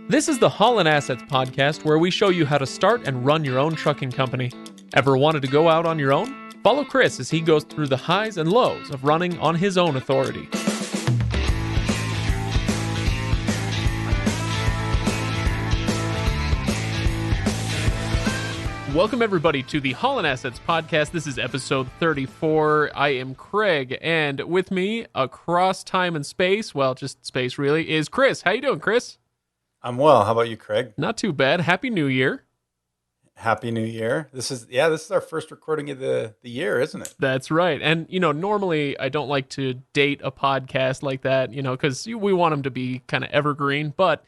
This is the Haulin Assets podcast where we show you how to start and run your own trucking company. Ever wanted to go out on your own? Follow Chris as he goes through the highs and lows of running on his own authority. Welcome everybody to the Haulin Assets podcast. This is episode 34. I am Craig, and with me across time and space, well, just space really, is Chris. How you doing, Chris? I'm well. How about you, Craig? Not too bad. Happy New Year. Happy New Year. This is our first recording of the year, isn't it? That's right. And, normally I don't like to date a podcast like that, because we want them to be kind of evergreen, but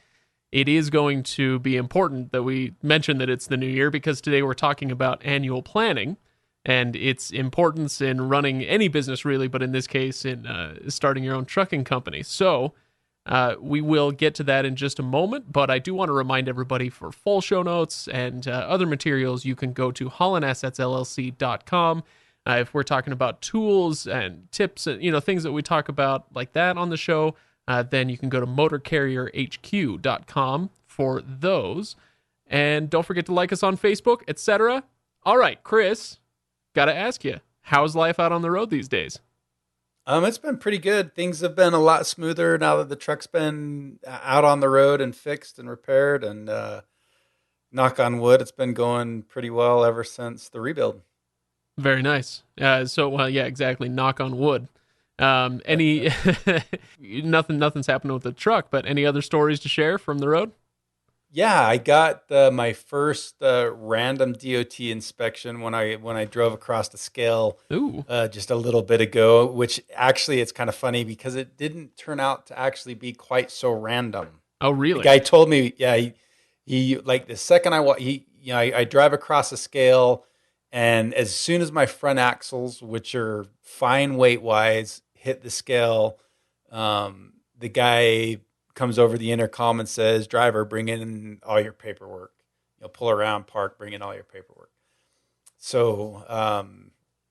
it is going to be important that we mention that it's the new year because today we're talking about annual planning and its importance in running any business really, but in this case in starting your own trucking company. So we will get to that in just a moment, but I do want to remind everybody for full show notes and other materials, you can go to haulinassetsllc.com. If we're talking about tools and tips and things that we talk about like that on the show, then you can go to motorcarrierhq.com for those. And don't forget to like us on Facebook, etc. All right, Chris, got to ask you, how's life out on the road these days? It's been pretty good. Things have been a lot smoother now that the truck's been out on the road and fixed and repaired. And knock on wood, it's been going pretty well ever since the rebuild. Very nice. Exactly. Knock on wood. Any nothing's happened with the truck, but any other stories to share from the road? Yeah, I got my first random DOT inspection when I drove across the scale just a little bit ago, which actually it's kind of funny because it didn't turn out to actually be quite so random. Oh, really? The guy told me, yeah, he like the second I drive across the scale, and as soon as my front axles, which are fine weight wise, hit the scale, the guy comes over the intercom and says, "Driver, bring in all your paperwork. Pull around, park, bring in all your paperwork." So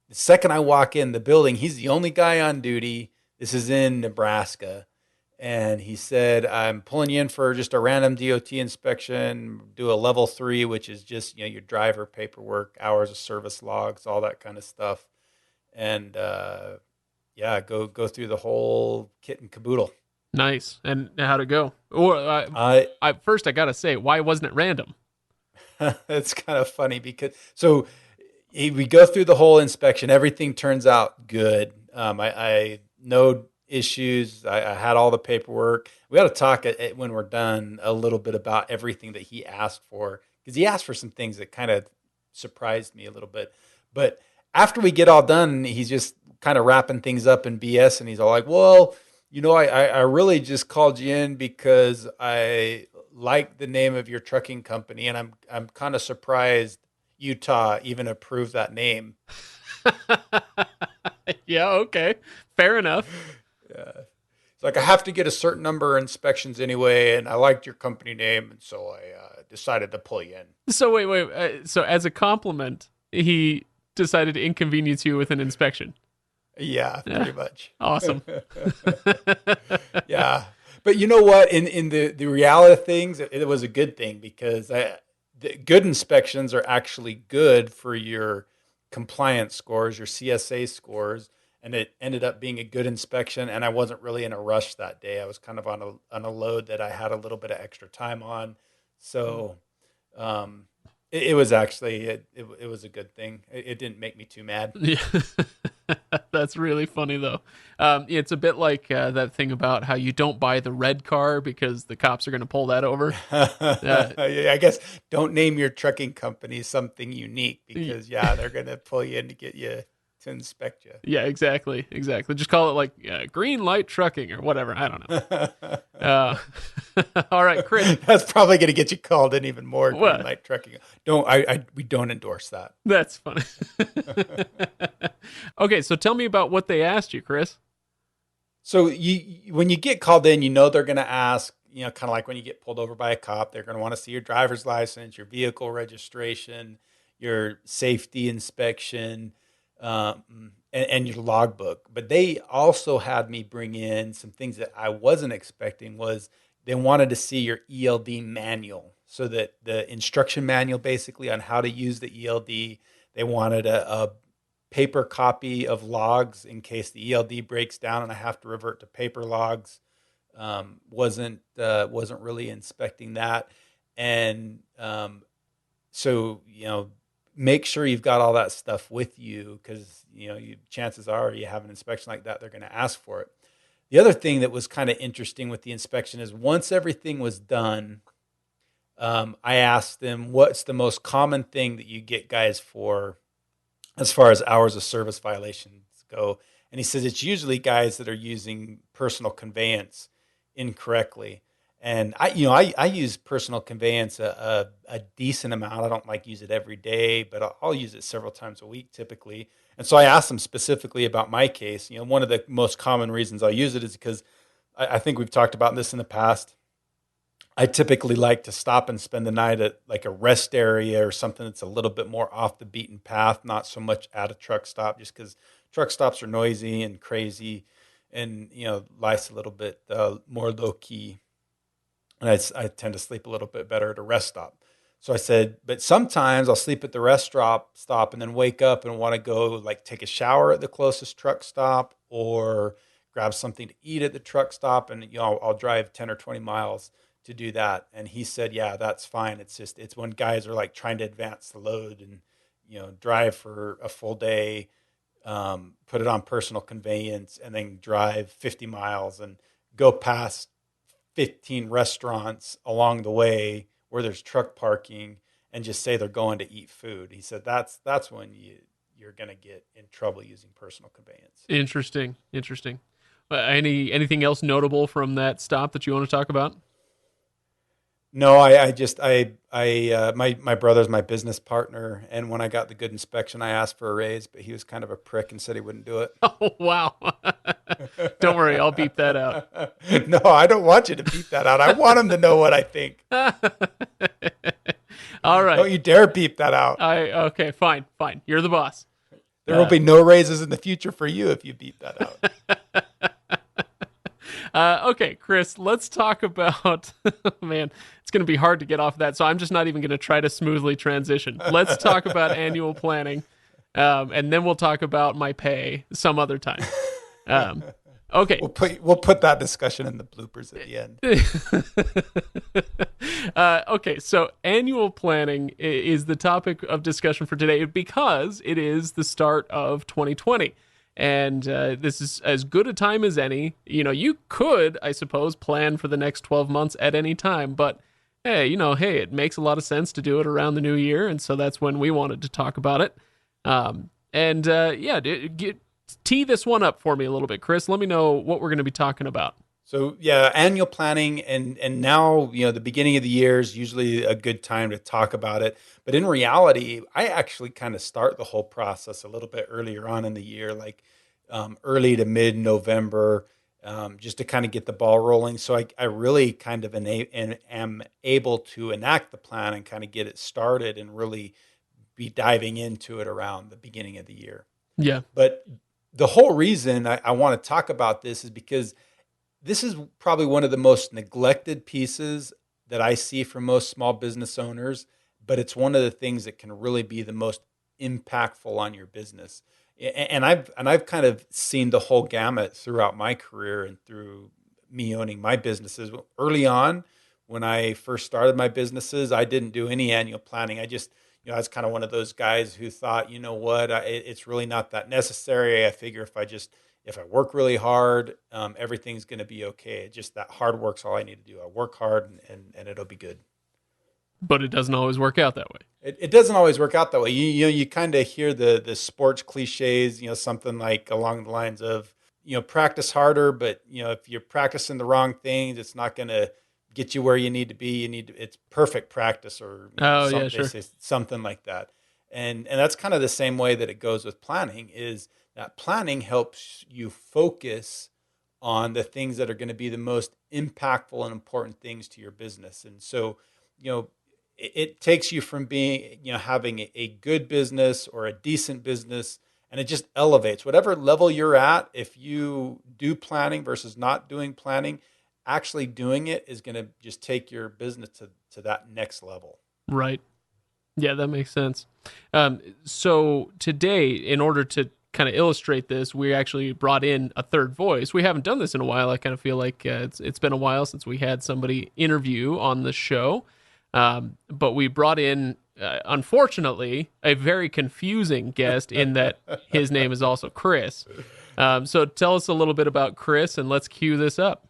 the second I walk in the building, he's the only guy on duty. This is in Nebraska. And he said, "I'm pulling you in for just a random DOT inspection, do a level 3, which is just, your driver paperwork, hours of service logs, all that kind of stuff. And go through the whole kit and caboodle." Nice. And how'd it go? Or first I got to say, why wasn't it random? It's kind of funny because we go through the whole inspection. Everything turns out good. I no issues. I had all the paperwork. We got to talk when we're done a little bit about everything that he asked for, because he asked for some things that kind of surprised me a little bit. But after we get all done, he's just kind of wrapping things up in BS, and he's all like, "Well, I really just called you in because I like the name of your trucking company, and I'm kind of surprised Utah even approved that name." Yeah, okay. Fair enough. Yeah. It's like, "I have to get a certain number of inspections anyway, and I liked your company name, and so I decided to pull you in." So wait. So as a compliment, he decided to inconvenience you with an inspection. Yeah, pretty much. Awesome. Yeah. But you know what? In the reality of things, it was a good thing because the good inspections are actually good for your compliance scores, your CSA scores. And it ended up being a good inspection. And I wasn't really in a rush that day. I was kind of on a load that I had a little bit of extra time on. So it was actually, it was a good thing. It didn't make me too mad. Yeah. That's really funny, though. It's a bit like that thing about how you don't buy the red car because the cops are going to pull that over. I guess don't name your trucking company something unique because, they're going to pull you in to get you to inspect you. Yeah, exactly. Just call it like green light trucking or whatever. I don't know. All right, Chris. That's probably going to get you called in even more. Green light trucking. We don't endorse that. That's funny. Okay, so tell me about what they asked you, Chris. So when you get called in, they're going to ask, kind of like when you get pulled over by a cop, they're going to want to see your driver's license, your vehicle registration, your safety inspection, and your logbook. But they also had me bring in some things that I wasn't expecting, was they wanted to see your ELD manual. So that the instruction manual basically on how to use the ELD, they wanted a paper copy of logs in case the ELD breaks down and I have to revert to paper logs. Wasn't really inspecting that. And so, make sure you've got all that stuff with you because, chances are you have an inspection like that, they're going to ask for it. The other thing that was kind of interesting with the inspection is once everything was done, I asked them, what's the most common thing that you get guys for as far as hours of service violations go? And he says it's usually guys that are using personal conveyance incorrectly. And I use personal conveyance a decent amount. I don't use it every day, but I'll use it several times a week typically. And so I asked them specifically about my case. One of the most common reasons I'll use it is because I think we've talked about this in the past. I typically like to stop and spend the night at a rest area or something that's a little bit more off the beaten path, not so much at a truck stop, just because truck stops are noisy and crazy, and life's a little bit more low key. And I tend to sleep a little bit better at a rest stop. So I said, but sometimes I'll sleep at the rest stop and then wake up and want to go take a shower at the closest truck stop or grab something to eat at the truck stop, and I'll drive 10 or 20 miles to do that. And he said, yeah, that's fine. It's when guys are trying to advance the load and, drive for a full day, put it on personal conveyance and then drive 50 miles and go past 15 restaurants along the way where there's truck parking and just say they're going to eat food. He said, that's when you're going to get in trouble using personal conveyance. Interesting. Anything else notable from that stop that you want to talk about? No, my brother's my business partner, and when I got the good inspection, I asked for a raise, but he was kind of a prick and said he wouldn't do it. Oh, wow. Don't worry, I'll beep that out. No, I don't want you to beep that out. I want him to know what I think. All right. Don't you dare beep that out. Okay, fine. You're the boss. There will be no raises in the future for you if you beep that out. Okay, Chris, let's talk about, man, it's going to be hard to get off that, so I'm just not even going to try to smoothly transition. Let's talk about annual planning, and then we'll talk about my pay some other time. Okay. We'll put that discussion in the bloopers at the end. Okay, so annual planning is the topic of discussion for today because it is the start of 2020. And this is as good a time as any. You could, I suppose, plan for the next 12 months at any time, but hey, it makes a lot of sense to do it around the new year, and so that's when we wanted to talk about it. Tee this one up for me a little bit, Chris. Let me know what we're going to be talking about. So yeah, annual planning, and now the beginning of the year is usually a good time to talk about it. But in reality, I actually kind of start the whole process a little bit earlier on in the year, early to mid-November, just to kind of get the ball rolling. So I really kind of am able to enact the plan and kind of get it started and really be diving into it around the beginning of the year. Yeah. But the whole reason I want to talk about this is because this is probably one of the most neglected pieces that I see from most small business owners, but it's one of the things that can really be the most impactful on your business. And I've kind of seen the whole gamut throughout my career and through me owning my businesses. Early on, when I first started my businesses, I didn't do any annual planning. I just, I was kind of one of those guys who thought, it's really not that necessary. I figure if I work really hard, everything's going to be okay. Just that hard work's all I need to do. I work hard and it'll be good. But it doesn't always work out that way. It doesn't always work out that way. You kind of hear the sports cliches, something like along the lines of, practice harder, but if you're practicing the wrong things, it's not going to get you where you need to be. It's perfect practice or something like that. And that's kind of the same way that it goes with planning, is that planning helps you focus on the things that are going to be the most impactful and important things to your business. And so, it takes you from being, having a good business or a decent business, and it just elevates whatever level you're at. If you do planning versus not doing planning, actually doing it is going to just take your business to that next level. Right. Yeah, that makes sense. So today, in order to kind of illustrate this, we actually brought in a third voice. We haven't done this in a while. I kind of feel like it's been a while since we had somebody interview on the show. But we brought in, unfortunately, a very confusing guest in that his name is also Chris. So tell us a little bit about Chris, and let's cue this up.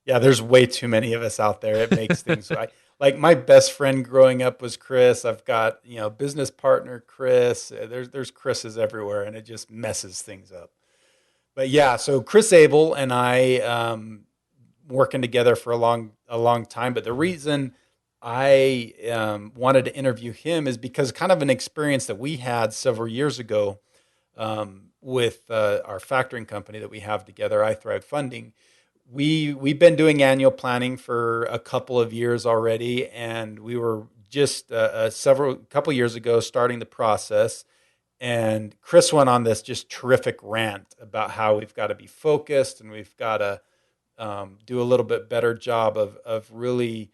Yeah, there's way too many of us out there. It makes things like my best friend growing up was Chris. I've got, business partner Chris. There's Chris's everywhere, and it just messes things up. But yeah, so Chris Abel and I working together for a long time. But the reason I wanted to interview him is because kind of an experience that we had several years ago with our factoring company that we have together, iThrive Funding. We've been doing annual planning for a couple of years already, and we were just couple years ago starting the process. And Chris went on this just terrific rant about how we've got to be focused and we've got to do a little bit better job of really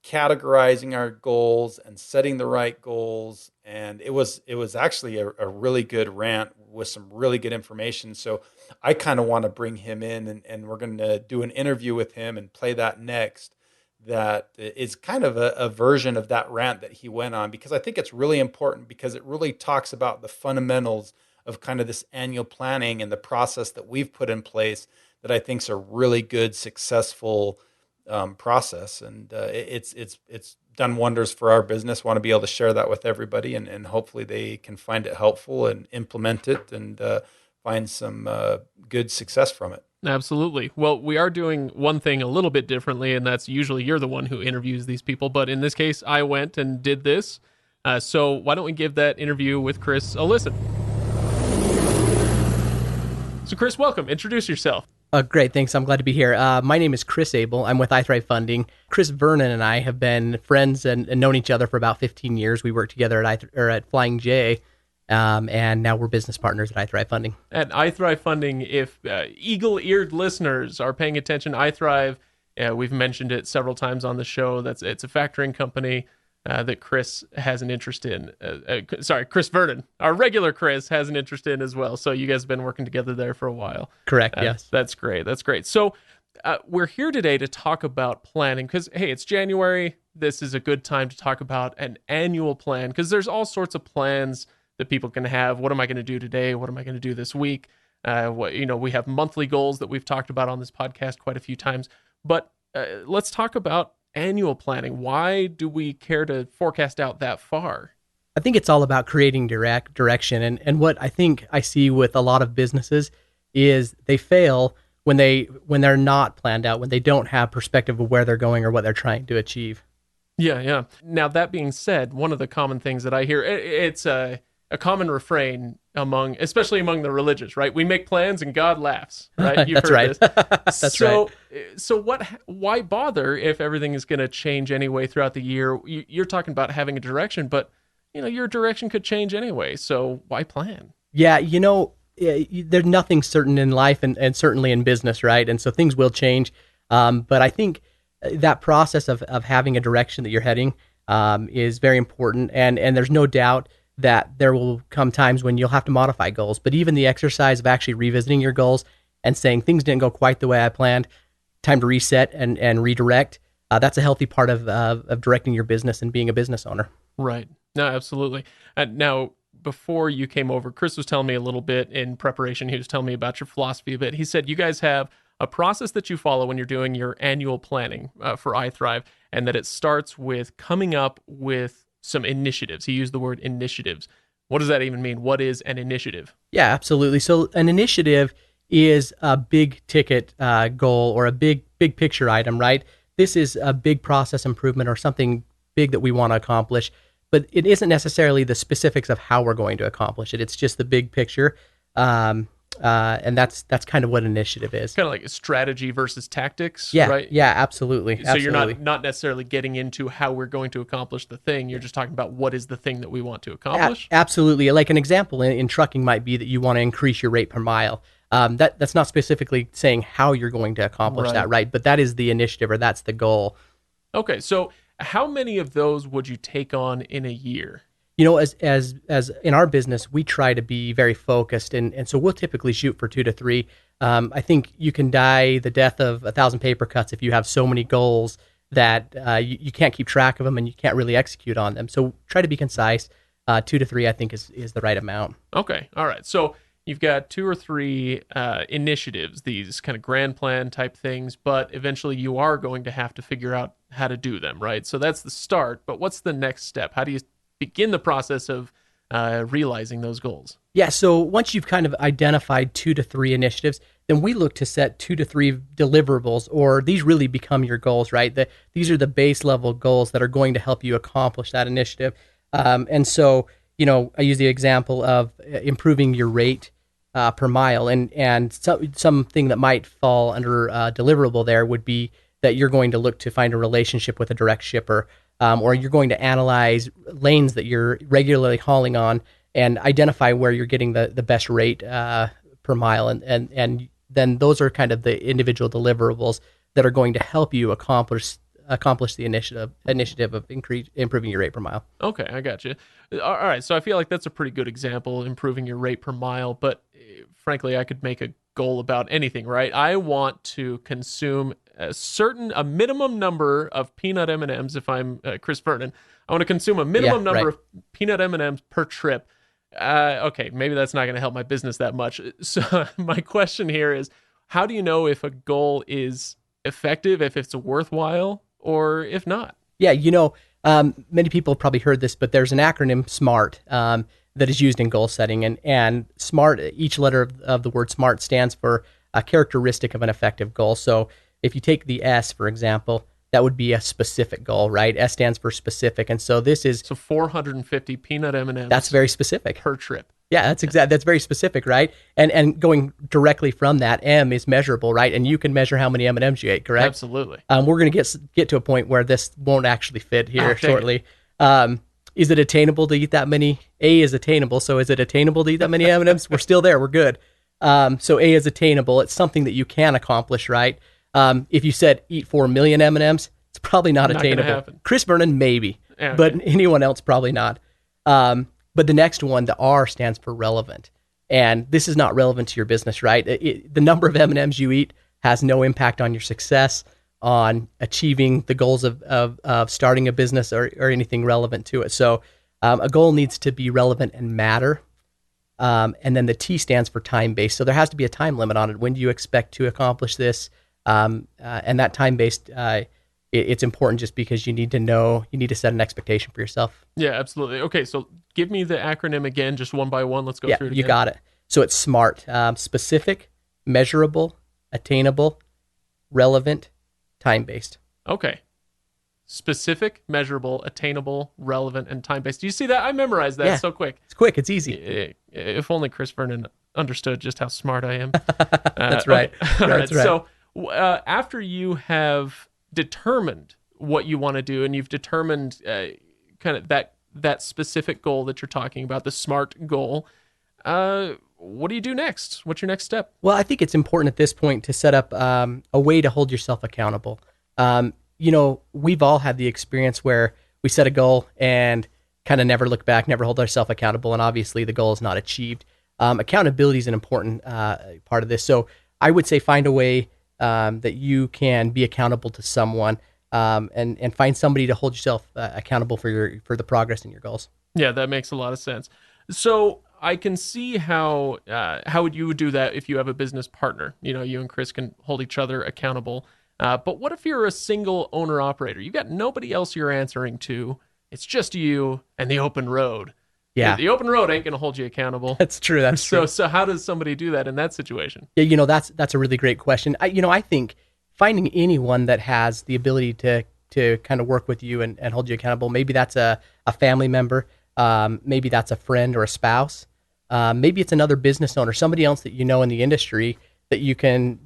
categorizing our goals and setting the right goals. And it was actually a really good rant with some really good information. So I kind of want to bring him in and we're going to do an interview with him and play that next. That is kind of a version of that rant that he went on, because I think it's really important because it really talks about the fundamentals of kind of this annual planning and the process that we've put in place that I think is a really good, successful process. And it's done wonders for our business. Want to be able to share that with everybody, and hopefully they can find it helpful and implement it and find some good success from it. Absolutely. Well, we are doing one thing a little bit differently, and that's usually you're the one who interviews these people. But in this case, I went and did this. So why don't we give that interview with Chris a listen? So Chris, welcome. Introduce yourself. Great, thanks. I'm glad to be here. My name is Chris Abel. I'm with iThrive Funding. Chris Vernon and I have been friends and known each other for about 15 years. We worked together at Flying J, and now we're business partners at iThrive Funding. At iThrive Funding, if eagle-eared listeners are paying attention, iThrive, we've mentioned it several times on the show. It's a factoring company that Chris has an interest in. Chris Vernon, our regular Chris, has an interest in as well. So you guys have been working together there for a while. Correct, yes. That's great. So we're here today to talk about planning because, hey, it's January. This is a good time to talk about an annual plan because there's all sorts of plans that people can have. What am I going to do today? What am I going to do this week? We have monthly goals that we've talked about on this podcast quite a few times. But let's talk about annual planning. Why do we care to forecast out that far? I think it's all about creating direction. And what I think I see with a lot of businesses is they fail when they're not planned out, when they don't have perspective of where they're going or what they're trying to achieve. Yeah. Now, that being said, one of the common things that I hear, it's a common refrain especially among the religious, right? We make plans and God laughs, right? That's right. That's right. So why bother if everything is going to change anyway throughout the year? You're talking about having a direction, but your direction could change anyway. So why plan? Yeah. There's nothing certain in life and certainly in business, right? And so things will change. But I think that process of having a direction that you're heading is very important. And there's no doubt that there will come times when you'll have to modify goals. But even the exercise of actually revisiting your goals and saying things didn't go quite the way I planned, time to reset and redirect, that's a healthy part of directing your business and being a business owner. Right. No, absolutely. Now, before you came over, Chris was telling me a little bit in preparation. He was telling me about your philosophy a bit. He said you guys have a process that you follow when you're doing your annual planning for iThrive, and that it starts with coming up with some initiatives. He used the word initiatives. What does that even mean? What is an initiative? Yeah, absolutely. So an initiative is a big ticket goal or a big picture item, right? This is a big process improvement or something big that we want to accomplish, but it isn't necessarily the specifics of how we're going to accomplish it. It's just the big picture. And that's kind of what an initiative is. Kind of like a strategy versus tactics, yeah, right? Yeah, absolutely. So you're not necessarily getting into how we're going to accomplish the thing. You're just talking about what is the thing that we want to accomplish. Absolutely. Like an example in trucking might be that you want to increase your rate per mile. That's not specifically saying how you're going to accomplish that, right? But that is the initiative, or that's the goal. Okay, so how many of those would you take on in a year? As in our business, we try to be very focused, and so we'll typically shoot for 2 to 3. I think you can die the death of 1,000 paper cuts if you have so many goals that you can't keep track of them and you can't really execute on them. So try to be concise. 2 to 3, I think, is the right amount. Okay, all right. So you've got 2 or 3 initiatives, these kind of grand plan type things, but eventually you are going to have to figure out how to do them, right? So that's the start, but what's the next step? How do you begin the process of realizing those goals? Yeah, so once you've kind of identified 2 to 3 initiatives, then we look to set 2 to 3 deliverables, or these really become your goals, right? These are the base level goals that are going to help you accomplish that initiative. And so, I use the example of improving your rate per mile, and something that might fall under deliverable there would be that you're going to look to find a relationship with a direct shipper, or you're going to analyze lanes that you're regularly hauling on and identify where you're getting the best rate per mile, and then those are kind of the individual deliverables that are going to help you accomplish the initiative of improving your rate per mile. Okay, I got you. All right, so I feel like that's a pretty good example, improving your rate per mile, but frankly, I could make a goal about anything, right? I want to consume a minimum number of peanut M&Ms. If I'm Chris Vernon, I want to consume a minimum number of peanut M&Ms per trip. Okay, maybe that's not going to help my business that much. So my question here is, how do you know if a goal is effective, if it's worthwhile, or if not? Yeah, many people have probably heard this, but there's an acronym SMART that is used in goal setting, and SMART, each letter of the word SMART stands for a characteristic of an effective goal. So if you take the S, for example, that would be a specific goal, right? S stands for specific, and so this is 450 peanut M&Ms. That's very specific per trip. Yeah, that's very specific, right? And going directly from that, M is measurable, right? And you can measure how many M&Ms you ate, correct? Absolutely. We're going to get to a point where this won't actually fit here shortly. Is it attainable to eat that many? A is attainable, so is it attainable to eat that many M&Ms? We're still there. We're good. So A is attainable. It's something that you can accomplish, right? If you said eat 4 million M&Ms, it's probably not attainable. Chris Vernon, maybe, but anyone else, probably not. But the next one, the R, stands for relevant. And this is not relevant to your business, right? The number of M&Ms you eat has no impact on your success, on achieving the goals of starting a business or anything relevant to it. So a goal needs to be relevant and matter. And then the T stands for time-based. So there has to be a time limit on it. When do you expect to accomplish this? And that time-based, it's important just because you need to set an expectation for yourself. Yeah, absolutely. Okay, so give me the acronym again, just one by one. Let's go through it again. You got it. So it's SMART: specific, measurable, attainable, relevant, time-based. Okay. Specific, measurable, attainable, relevant, and time-based. Do you see that? I memorized that so quick. It's quick. It's easy. If only Chris Vernon understood just how smart I am. That's right. Okay. All right. So after you have determined what you want to do, and you've determined kind of that specific goal that you're talking about, the SMART goal, what do you do next? What's your next step? Well, I think it's important at this point to set up a way to hold yourself accountable. We've all had the experience where we set a goal and kind of never look back, never hold ourselves accountable, and obviously the goal is not achieved. Accountability is an important part of this. So I would say find a way that you can be accountable to someone, and find somebody to hold yourself accountable for the progress in your goals. Yeah, that makes a lot of sense. So I can see how you would do that if you have a business partner. You and Chris can hold each other accountable. But what if you're a single owner operator? You got nobody else you're answering to. It's just you and the open road. Yeah, the open road ain't going to hold you accountable. That's true. That's true. So how does somebody do that in that situation? Yeah, that's a really great question. I think finding anyone that has the ability to kind of work with you and hold you accountable. Maybe that's a family member. Maybe that's a friend or a spouse. Maybe it's another business owner, somebody else that you know in the industry that you can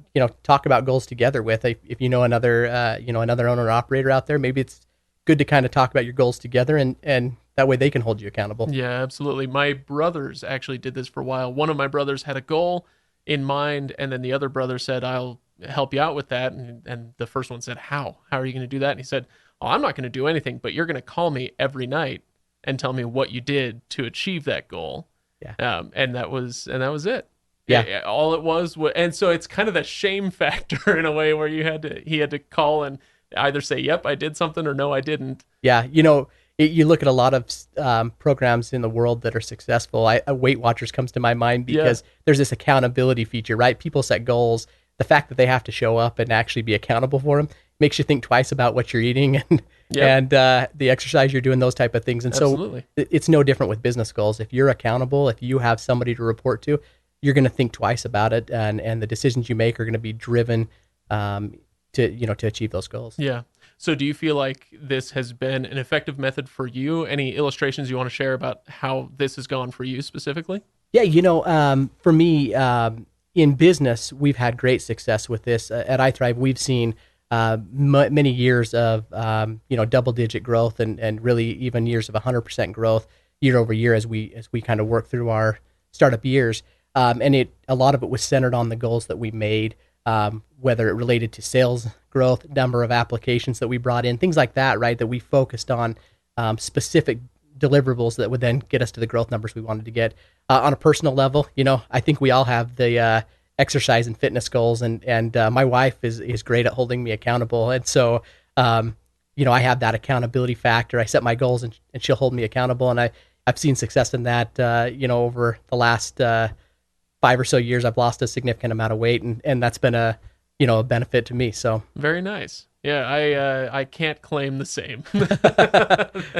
talk about goals together with. If you know another owner or operator out there, maybe it's good to kind of talk about your goals together, and that way they can hold you accountable. Yeah, absolutely. My brothers actually did this for a while. One of my brothers had a goal, in mind, and then the other brother said, I'll help you out with that. And the first one said, how are you going to do that? And he said, oh, I'm not going to do anything, but you're going to call me every night and tell me what you did to achieve that goal. Yeah. And that was it. Yeah. All it was, and so it's kind of that shame factor in a way where he had to call and either say, yep, I did something, or no, I didn't. Yeah. You look at a lot of programs in the world that are successful. Weight Watchers comes to my mind because there's this accountability feature, right? People set goals. The fact that they have to show up and actually be accountable for them makes you think twice about what you're eating and the exercise you're doing, those type of things. And Absolutely. so it's no different with business goals. If you're accountable, if you have somebody to report to, you're going to think twice about it, and the decisions you make are going to be driven to achieve those goals. Yeah. So do you feel like this has been an effective method for you? Any illustrations you want to share about how this has gone for you specifically? Yeah, for me, in business, we've had great success with this. At iThrive, we've seen many years of double-digit growth and really even years of 100% growth year over year as we kind of work through our startup years. And a lot of it was centered on the goals that we made, whether it related to sales growth, number of applications that we brought in, things like that, right? That we focused on specific deliverables that would then get us to the growth numbers we wanted to get. On a personal level, I think we all have the exercise and fitness goals, and my wife is great at holding me accountable, and so I have that accountability factor. I set my goals, and she'll hold me accountable, and I've seen success in that. Over the last 5 or so years, I've lost a significant amount of weight, and that's been a benefit to me. So very nice. Yeah, I can't claim the same.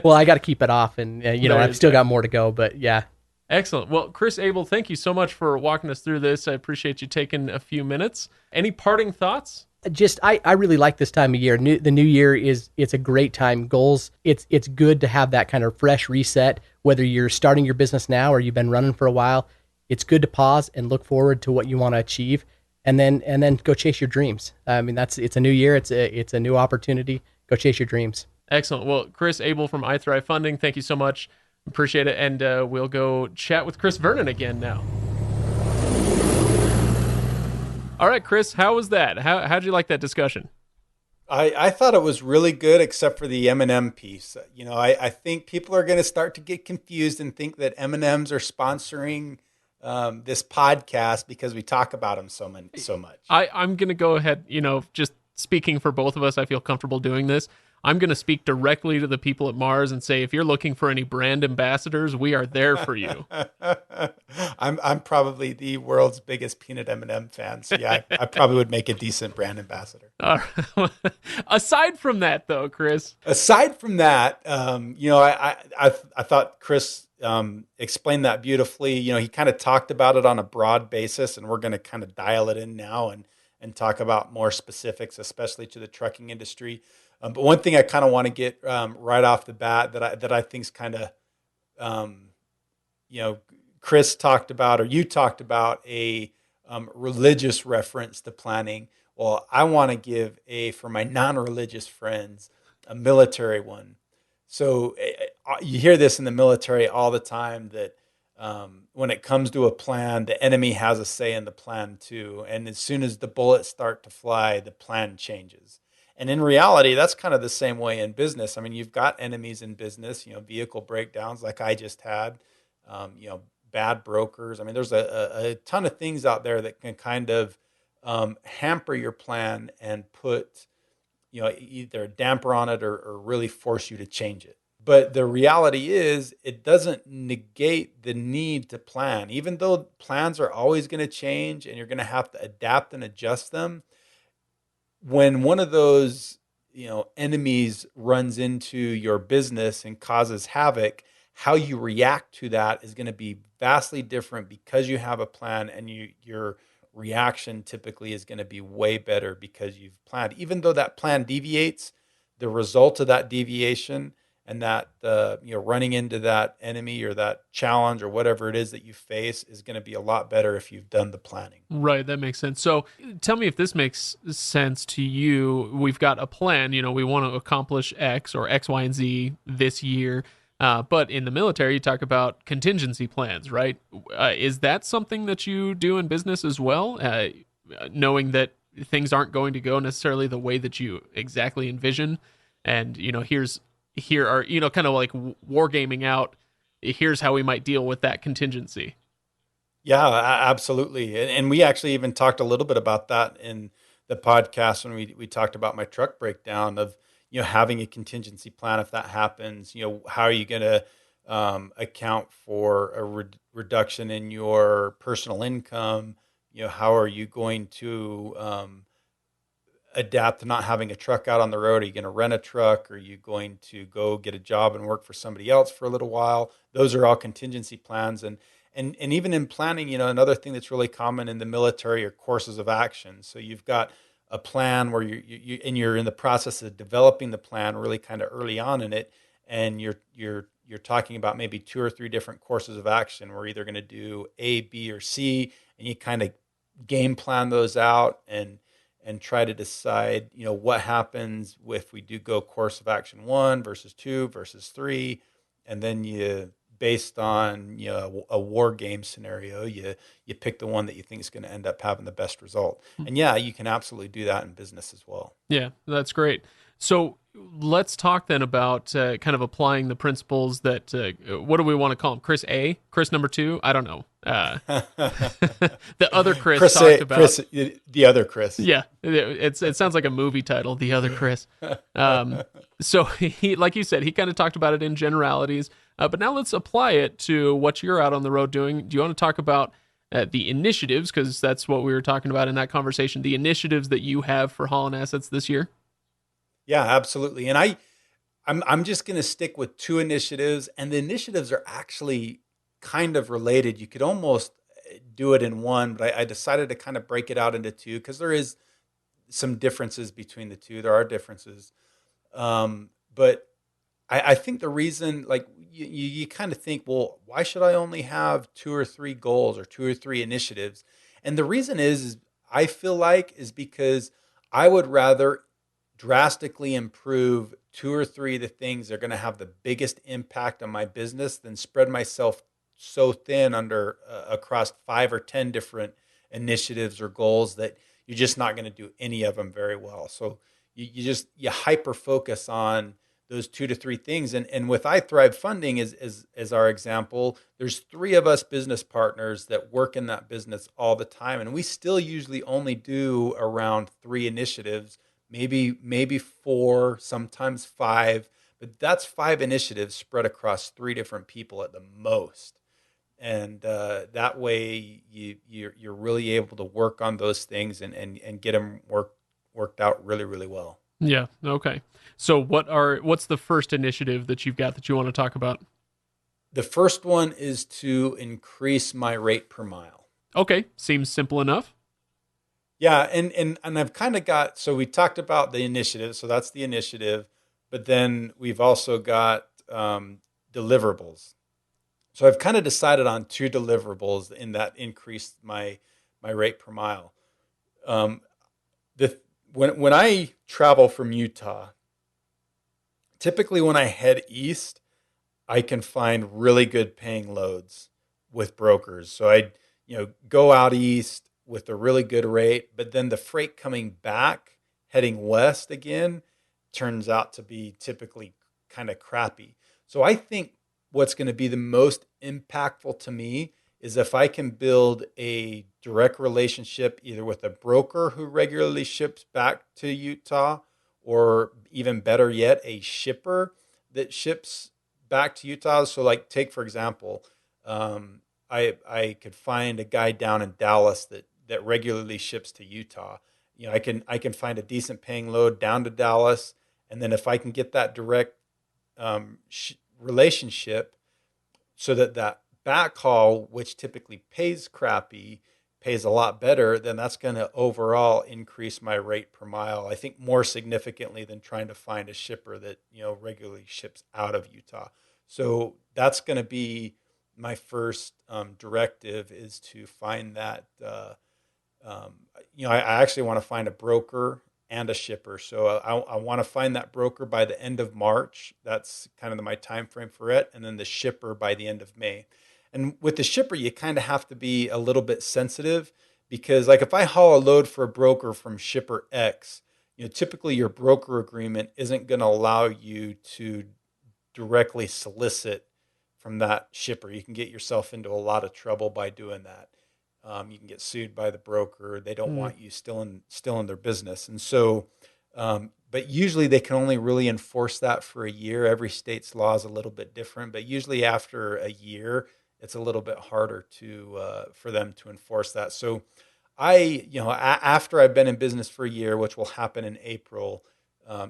Well, I got to keep it off, and I've still got more to go, but yeah. Excellent. Well, Chris Abel, thank you so much for walking us through this. I appreciate you taking a few minutes. Any parting thoughts? Just, I really like this time of year. The new year it's a great time. Goals, it's good to have that kind of fresh reset, whether you're starting your business now or you've been running for a while. It's good to pause and look forward to what you want to achieve, and then go chase your dreams. I mean, it's a new year. It's a new opportunity. Go chase your dreams. Excellent. Well, Chris Abel from iThrive Funding, thank you so much. Appreciate it. And we'll go chat with Chris Vernon again now. All right, Chris, how was that? How'd you like that discussion? I thought it was really good, except for the M&M piece. I think people are going to start to get confused and think that M&Ms are sponsoring this podcast because we talk about them so much. I'm going to go ahead, just speaking for both of us, I feel comfortable doing this. I'm going to speak directly to the people at Mars and say, if you're looking for any brand ambassadors, we are there for you. I'm probably the world's biggest peanut M&M fan. So yeah, I probably would make a decent brand ambassador. Aside from that though, Chris. Aside from that, I thought Chris explained that beautifully. He kind of talked about it on a broad basis, and we're going to kind of dial it in now and talk about more specifics, especially to the trucking industry. But one thing I kind of want to get right off the bat that I think is kind of, Chris talked about, or you talked about a religious reference to planning. Well, I want to give for my non-religious friends, a military one. So you hear this in the military all the time that when it comes to a plan, the enemy has a say in the plan too. And as soon as the bullets start to fly, the plan changes. And in reality, that's kind of the same way in business. I mean, you've got enemies in business, vehicle breakdowns like I just had, bad brokers. I mean, there's a ton of things out there that can kind of hamper your plan and put, either a damper on it or really force you to change it. But the reality is it doesn't negate the need to plan. Even though plans are always going to change and you're going to have to adapt and adjust them, when one of those, enemies runs into your business and causes havoc, how you react to that is going to be vastly different because you have a plan, and your reaction typically is going to be way better because you've planned. Even though that plan deviates, the result of that deviation and that running into that enemy or that challenge or whatever it is that you face is going to be a lot better if you've done the planning. Right, that makes sense. So tell me if this makes sense to you. We've got a plan, we want to accomplish X or X, Y, and Z this year. But in the military, you talk about contingency plans, right? Is that something that you do in business as well? Knowing that things aren't going to go necessarily the way that you exactly envision, and here are kind of like wargaming out. Here's how we might deal with that contingency. Yeah, absolutely. And we actually even talked a little bit about that in the podcast when we talked about my truck breakdown of, having a contingency plan if that happens. How are you going to account for a reduction in your personal income? How are you going to adapt to not having a truck out on the road? Are you going to rent a truck? Are you going to go get a job and work for somebody else for a little while? Those are all contingency plans. And even in planning, another thing that's really common in the military are courses of action. So you've got a plan where you're in the process of developing the plan really kind of early on in it, and you're talking about maybe 2 or 3 different courses of action. We're either going to do A, B, or C, and you kind of game plan those out and try to decide, what happens if we do go course of action 1 versus 2 versus 3, and then based on a war game scenario, you pick the one that you think is going to end up having the best result. And yeah, you can absolutely do that in business as well. Yeah, that's great. So let's talk then about kind of applying the principles that what do we want to call him? Chris A, Chris number 2. I don't know. The other Chris talked about Chris, the other Chris. Yeah, it sounds like a movie title, The Other Chris. So he, like you said, he kind of talked about it in generalities. But now let's apply it to what you're out on the road doing. Do you want to talk about the initiatives? Because that's what we were talking about in that conversation. The initiatives that you have for Haulin Assets this year. Yeah, absolutely. And I'm just going to stick with 2 initiatives, and the initiatives are actually kind of related. You could almost do it in one, but I decided to kind of break it out into 2 because there is some differences between the 2. There are differences. But I think the reason, like you kind of think, well, why should I only have 2 or 3 goals or 2 or 3 initiatives? And the reason is I feel like is because I would rather drastically improve 2 or 3 of the things that are going to have the biggest impact on my business than spread myself so thin under across 5 or 10 different initiatives or goals that you're just not going to do any of them very well. So you hyper focus on those 2 to 3 things. And with I Thrive Funding as our example, there's 3 of us business partners that work in that business all the time. And we still usually only do around 3 initiatives, maybe 4, sometimes 5, but that's 5 initiatives spread across 3 different people at the most. And that way you're really able to work on those things and get them worked out really, really well. Yeah. Okay. So what's the first initiative that you've got that you want to talk about? The first one is to increase my rate per mile. Okay. Seems simple enough. Yeah. And I've kind of got, so we talked about the initiative. So that's the initiative, but then we've also got deliverables. So I've kind of decided on 2 deliverables in that increased my rate per mile. When I travel from Utah, typically when I head east, I can find really good paying loads with brokers. So I go out east with a really good rate, but then the freight coming back heading west again turns out to be typically kind of crappy. So I think what's going to be the most impactful to me is if I can build a direct relationship either with a broker who regularly ships back to Utah, or even better yet, a shipper that ships back to Utah. So like take, for example, I could find a guy down in Dallas that regularly ships to Utah. I can find a decent paying load down to Dallas. And then if I can get that direct relationship so that backhaul, which typically pays crappy, pays a lot better, then that's going to overall increase my rate per mile, I think more significantly than trying to find a shipper that regularly ships out of Utah. So that's going to be my first directive, is to find that I actually want to find a broker and a shipper. So I want to find that broker by the end of March. That's kind of my time frame for it. And then the shipper by the end of May. And with the shipper, you kind of have to be a little bit sensitive because like if I haul a load for a broker from shipper X, typically your broker agreement isn't going to allow you to directly solicit from that shipper. You can get yourself into a lot of trouble by doing that. You can get sued by the broker. They don't want you still in their business. And so, but usually they can only really enforce that for a year. Every state's law is a little bit different, but usually after a year, it's a little bit harder for them to enforce that. So after I've been in business for a year, which will happen in April,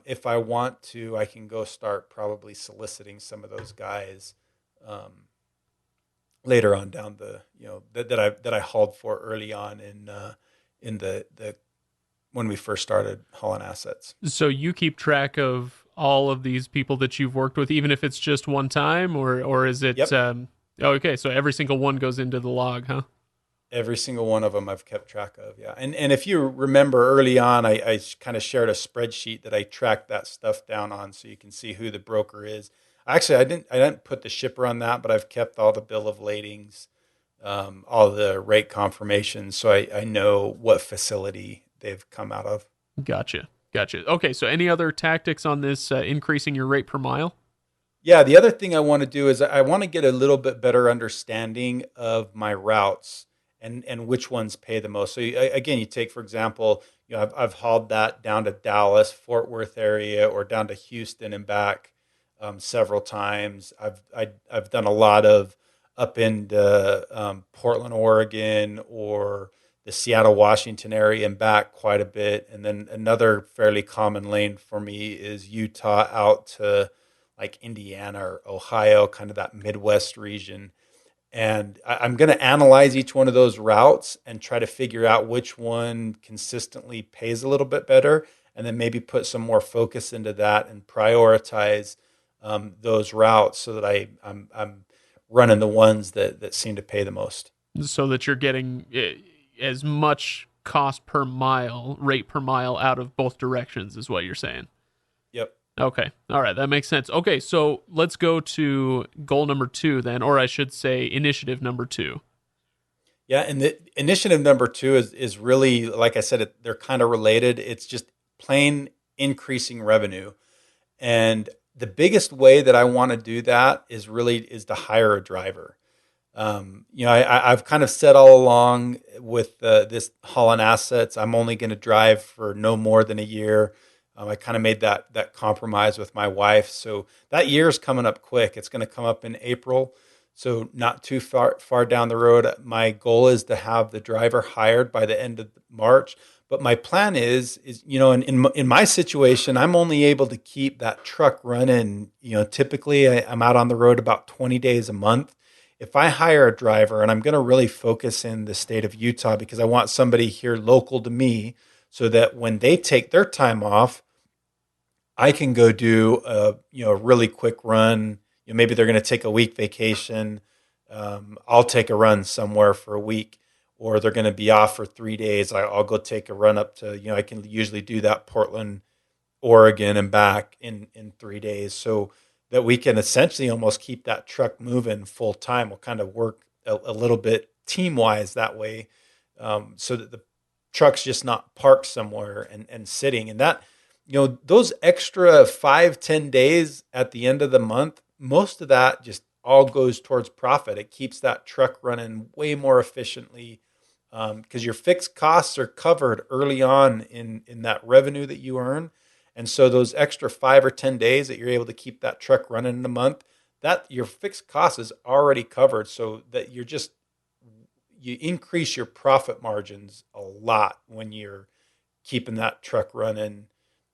if I want to, I can go start probably soliciting some of those guys later on down the that I hauled for early on in the when we first started Haulin Assets. So you keep track of all of these people that you've worked with, even if it's just one time, or is it? Yep. Okay, so every single one goes into the log, huh? Every single one of them I've kept track of, yeah. And if you remember early on, I kind of shared a spreadsheet that I tracked that stuff down on, so you can see who the broker is. Actually, I didn't put the shipper on that, but I've kept all the bill of ladings, all the rate confirmations, so I know what facility they've come out of. Gotcha. Okay, so any other tactics on this increasing your rate per mile? Yeah, the other thing I want to do is I want to get a little bit better understanding of my routes and which ones pay the most. So again, you take, for example, I've hauled that down to Dallas, Fort Worth area, or down to Houston and back several times. I've done a lot of up into Portland, Oregon, or the Seattle, Washington area and back quite a bit. And then another fairly common lane for me is Utah out to like Indiana or Ohio, kind of that Midwest region. And I'm going to analyze each one of those routes and try to figure out which one consistently pays a little bit better, and then maybe put some more focus into that and prioritize those routes so that I'm running the ones that seem to pay the most. So that you're getting as much cost per mile, rate per mile out of both directions is what you're saying. Yep. Okay. All right. That makes sense. Okay. So let's go to goal number 2 then, or I should say initiative number 2. Yeah. And the initiative number 2 is really, like I said, they're kind of related. It's just plain increasing revenue. And the biggest way that I want to do that is to hire a driver. I've kind of said all along with this Haulin Assets, I'm only going to drive for no more than a year. I kind of made that compromise with my wife. So that year is coming up quick. It's going to come up in April. So not too far down the road. My goal is to have the driver hired by the end of March. But my plan is in my situation, I'm only able to keep that truck running. Typically I'm out on the road about 20 days a month. If I hire a driver, and I'm going to really focus in the state of Utah because I want somebody here local to me so that when they take their time off, I can go do a really quick run. Maybe they're going to take a week vacation. I'll take a run somewhere for a week, or they're going to be off for 3 days. I'll go take a run up to, I can usually do that Portland, Oregon and back in 3 days. So that we can essentially almost keep that truck moving full time. We'll kind of work a little bit team wise that way, so that the truck's just not parked somewhere and sitting. And that, those extra 5-10 days at the end of the month, most of that just all goes towards profit. It keeps that truck running way more efficiently because your fixed costs are covered early on in that revenue that you earn. And so those extra 5 or 10 days that you're able to keep that truck running in a month, that your fixed cost is already covered, so that you increase your profit margins a lot when you're keeping that truck running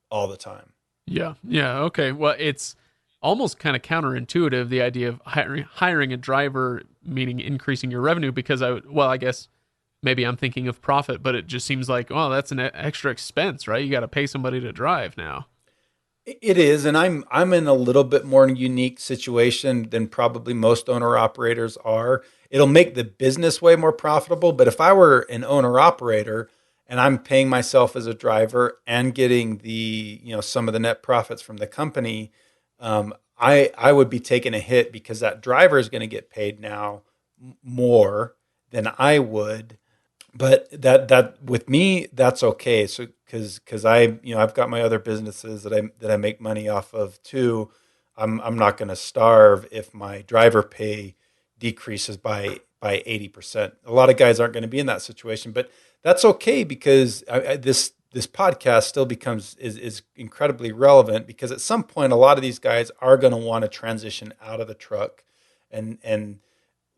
all the time. Yeah. Okay. Well, it's almost kind of counterintuitive, the idea of hiring a driver, meaning increasing your revenue, because I guess maybe I'm thinking of profit, but it just seems like, well, that's an extra expense, right? You got to pay somebody to drive now. It is, and I'm in a little bit more unique situation than probably most owner operators are. It'll make the business way more profitable, but if I were an owner operator and I'm paying myself as a driver and getting the, some of the net profits from the company, I would be taking a hit because that driver is going to get paid now more than I would. But that with me, that's okay. So because I've got my other businesses that I make money off of too. I'm not going to starve if my driver pay decreases by 80%. A lot of guys aren't going to be in that situation, but that's okay because this podcast still is incredibly relevant because at some point a lot of these guys are going to want to transition out of the truck, and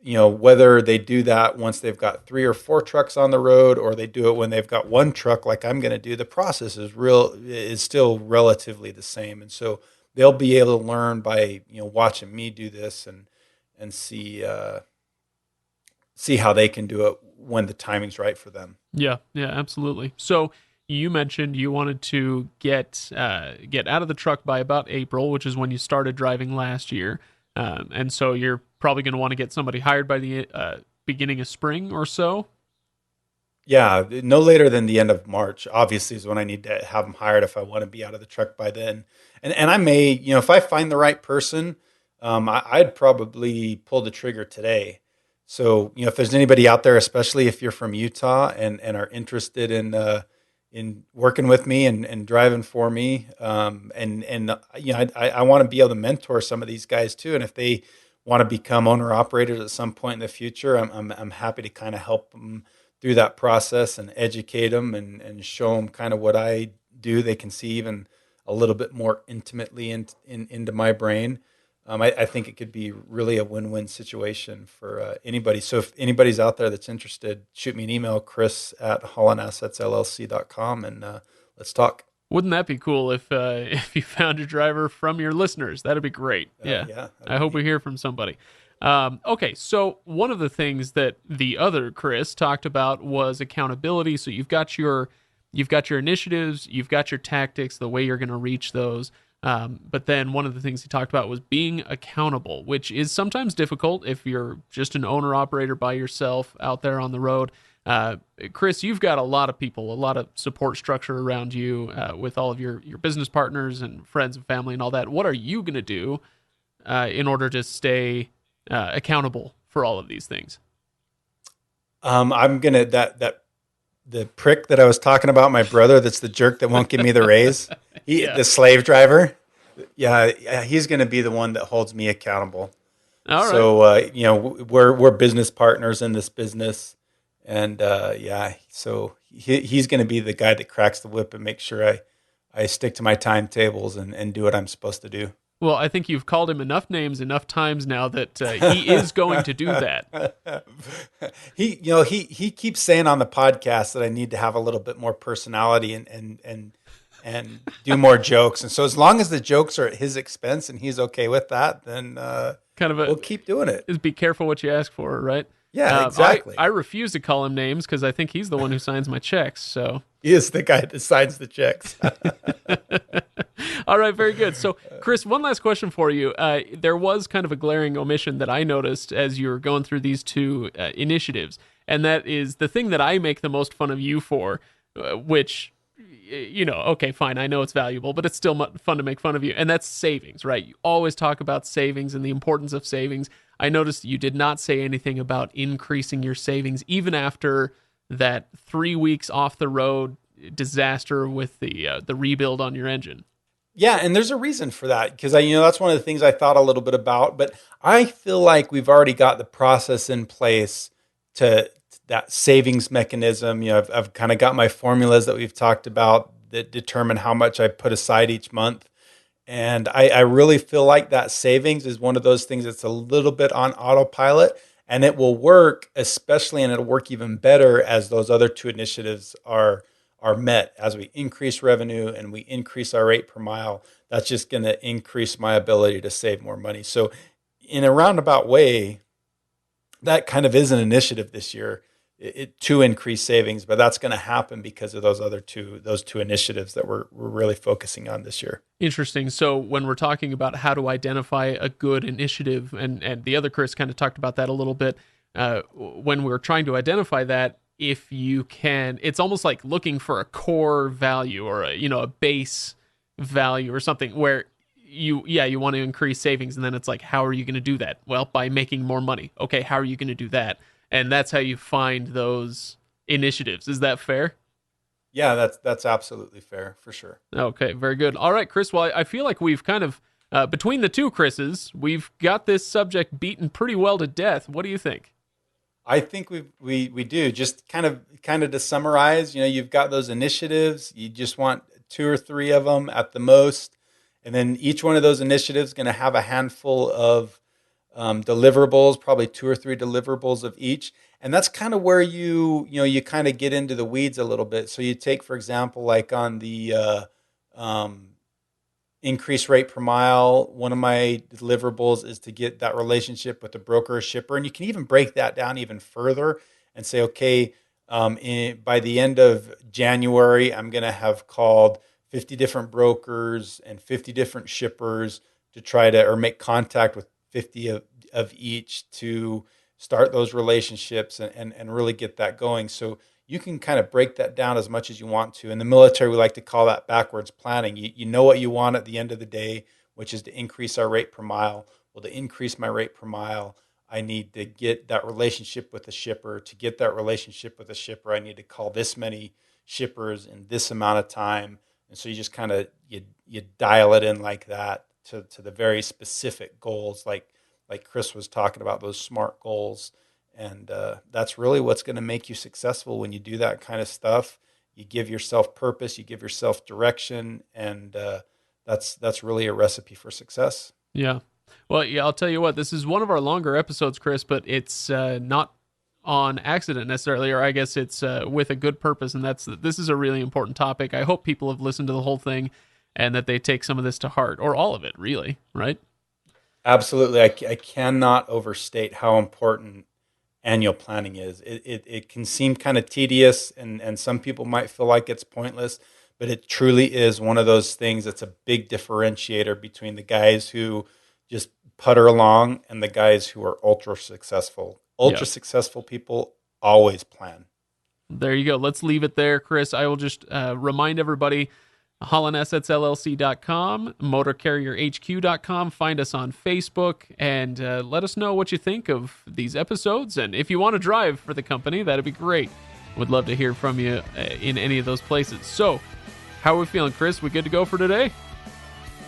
whether they do that once they've got 3 or 4 trucks on the road, or they do it when they've got 1 truck like I'm going to do, the process is still relatively the same. And so they'll be able to learn by, watching me do this and see how they can do it when the timing's right for them. Yeah, absolutely. So you mentioned you wanted to get out of the truck by about April, which is when you started driving last year. And so you're probably going to want to get somebody hired by the beginning of spring or so. Yeah, no later than the end of March, obviously, is when I need to have them hired if I want to be out of the truck by then. And I may, if I find the right person, I'd probably pull the trigger today. So, if there's anybody out there, especially if you're from Utah and are interested in working with me and driving for me, I want to be able to mentor some of these guys too. And if they want to become owner operators at some point in the future, I'm happy to kind of help them through that process and educate them and show them kind of what I do. They can see even a little bit more intimately into my brain. I think it could be really a win-win situation for anybody. So if anybody's out there that's interested, shoot me an email, chris@haulinassetsllc.com, and let's talk. Wouldn't that be cool if you found a driver from your listeners? That'd be great. Yeah. I hope we hear from somebody. Okay, so one of the things that the other Chris talked about was accountability. So you've got your initiatives, you've got your tactics, the way you're going to reach those. But then one of the things he talked about was being accountable, which is sometimes difficult if you're just an owner operator by yourself out there on the road. Chris, you've got a lot of people, a lot of support structure around you with all of your business partners and friends and family and all that. What are you going to do in order to stay accountable for all of these things? I'm going to the prick that I was talking about, my brother, that's the jerk that won't give me the raise. The slave driver. Yeah, he's going to be the one that holds me accountable. All right. So, we're business partners in this business. And so he's going to be the guy that cracks the whip and makes sure I stick to my timetables and do what I'm supposed to do. Well, I think you've called him enough names enough times now that he is going to do that. He keeps saying on the podcast that I need to have a little bit more personality and do more jokes. And so as long as the jokes are at his expense and he's okay with that, then we'll keep doing it. Is be careful what you ask for, right? Yeah, exactly. I refuse to call him names because I think he's the one who signs my checks. So he is the guy that signs the checks. All right, very good. So, Chris, one last question for you. There was kind of a glaring omission that I noticed as you were going through these two initiatives, and that is the thing that I make the most fun of you for, which, okay, fine, I know it's valuable, but it's still fun to make fun of you, and that's savings, right? You always talk about savings and the importance of savings. I noticed you did not say anything about increasing your savings, even after that 3 weeks off the road disaster with the rebuild on your engine. Yeah, and there's a reason for that because that's one of the things I thought a little bit about, but I feel like we've already got the process in place to that savings mechanism. I've kind of got my formulas that we've talked about that determine how much I put aside each month. And I really feel like that savings is one of those things that's a little bit on autopilot, and it will work, especially, and it'll work even better as those other two initiatives are met. As we increase revenue and we increase our rate per mile, that's just going to increase my ability to save more money. So in a roundabout way, that kind of is an initiative this year to increase savings, but that's going to happen because of those two initiatives that we're really focusing on this year. Interesting. So when we're talking about how to identify a good initiative, and the other Chris kind of talked about that a little bit, when we're trying to identify that, if you can, it's almost like looking for a core value or a base value or something where you want to increase savings, and then it's like, how are you going to do that? Well, by making more money. Okay, how are you going to do that? And that's how you find those initiatives. Is that fair? Yeah, that's absolutely fair, for sure. Okay, very good. All right, Chris. Well, I feel like we've kind of between the two Chris's, we've got this subject beaten pretty well to death. What do you think? I think we do. Just kind of to summarize, you've got those initiatives. You just want 2 or 3 of them at the most, and then each one of those initiatives is going to have a handful of deliverables, probably 2 or 3 deliverables of each. And that's kind of where you kind of get into the weeds a little bit. So you take, for example, like on the increase rate per mile, one of my deliverables is to get that relationship with the broker or shipper. And you can even break that down even further and say, okay, by the end of January, I'm going to have called 50 different brokers and 50 different shippers to try to, or make contact with 50 of each to start those relationships and really get that going. So you can kind of break that down as much as you want to. In the military, we like to call that backwards planning. You know what you want at the end of the day, which is to increase our rate per mile. Well, to increase my rate per mile, I need to get that relationship with the shipper. To get that relationship with the shipper, I need to call this many shippers in this amount of time. And so you just kind of, you dial it in like that to the very specific goals, like Chris was talking about, those SMART goals. And that's really what's going to make you successful when you do that kind of stuff. You give yourself purpose, you give yourself direction, and that's really a recipe for success. Yeah. Well, yeah, I'll tell you what, this is one of our longer episodes, Chris, but it's not on accident necessarily, or I guess it's with a good purpose, and this is a really important topic. I hope people have listened to the whole thing and that they take some of this to heart, or all of it, really, right? Absolutely. I cannot overstate how important annual planning is. It can seem kind of tedious, and some people might feel like it's pointless, but it truly is one of those things that's a big differentiator between the guys who just putter along and the guys who are ultra successful. Ultra successful people always plan. There you go. Let's leave it there, Chris. I will just remind everybody, HaulinAssetsLLC.com, MotorCarrierHQ.com. Find us on Facebook, and let us know what you think of these episodes. And if you want to drive for the company, that'd be great. Would love to hear from you in any of those places. So, how are we feeling, Chris? We good to go for today?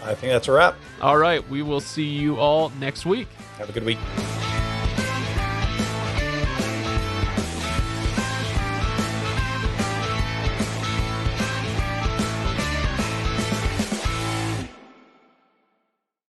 I think that's a wrap. All right. We will see you all next week. Have a good week.